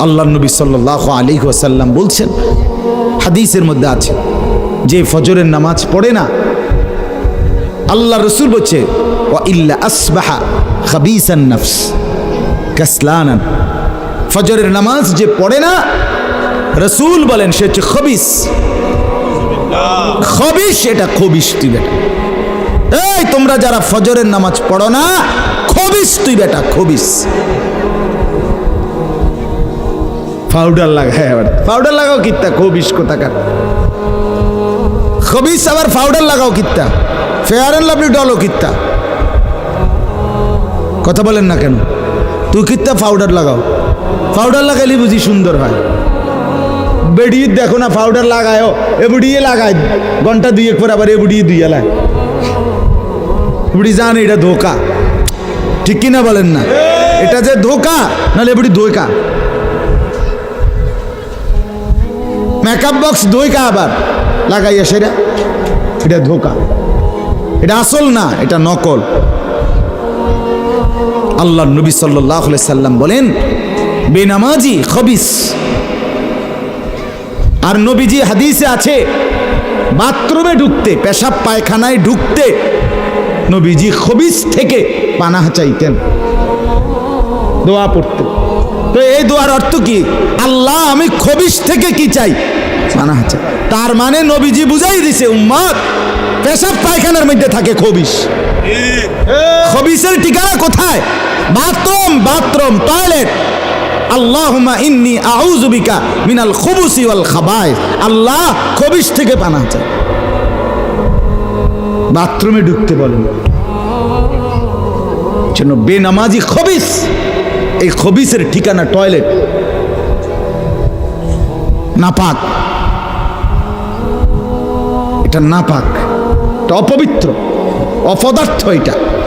আল্লাহ নবী সাল্লাল্লাহু আলাইহি ওয়াসাল্লাম বলছেন, হাদিসের মধ্যে আছে, যে ফজরের নামাজ পড়ে না, আল্লাহ রসুল বলছে ওয়া ইল্লা আসবাহা খাবিসান নফস কাসলানান, ফজরের নামাজ যে পড়ে না, রসুল বলেন সে হচ্ছে খবিস। খবিস, এটা খবিস তুই বেটা। এই তোমরা যারা ফজরের নামাজ পড়ো না, খবিস তুই বেটা, খবিস। পাউডার লাগায়, পাউডার লাগাও কিত্তা, খবিস কোথাকার খবিস। আবার পাউডার লাগাও কিত্তা, ফেয়ার এন্ড লাভলি ডলো কিত্তা, কথা বলেন না কেন? তুই কিত্তা পাউডার লাগাও, পাউডার লাগাইলে বুঝি সুন্দর হয়। বেড়িয়ে দেখো না পাউডার লাগায়ও, এ বুড়িয়ে লাগায় ঘন্টা দুই এক পর আবার এ বুড়িয়ে দুই এলায়, বুড়ি জানে এটা ধোকা, ঠিক কিনা বলেন না? এটা যে ধোকা, নাহলে বুড়ি ধোকা। মেকআপ বক্স ধোকা আবার লাগাইয়া সেটা, এটা ধোকা, এটা আসল না, এটা নকল। আল্লাহ নবী সাল্লাল্লাহু আলাইহি সাল্লাম বলেন বেনামাজি খবিস। আর নবীজি হাদিসে আছে, বাথরুমে ঢুকতে, পেশাব পায়খানায় ঢুকতে নবীজি খবিস থেকে পানাহ চাইতেন, দোয়া পড়তেন। তো এই দোয়ার অর্থ কি? আল্লাহ আমি খবিস থেকে কি চাই? পানাহ চাই। তার মানে নবীজি বুঝাই দিছে উম্মত, পেশাব পায়খানার মধ্যে থাকে খবিস। খবিসের ঠিকানা কোথায়? Bathroom, bathroom, toilet. আল্লাহুম্মা ইন্নী আউযু বিকা মিনাল খুবুসি ওয়াল খাবায়েস। আল্লাহ খবিস থেকে পানাহ চাই। বাথরুমে ঢুকতে বলেন, জন্য বেনামাজি খবিস। এই খবিসের ঠিকানা টয়লেট, নাপাক, এটা নাপাক, এটা অপবিত্র, অপদার্থ এটা।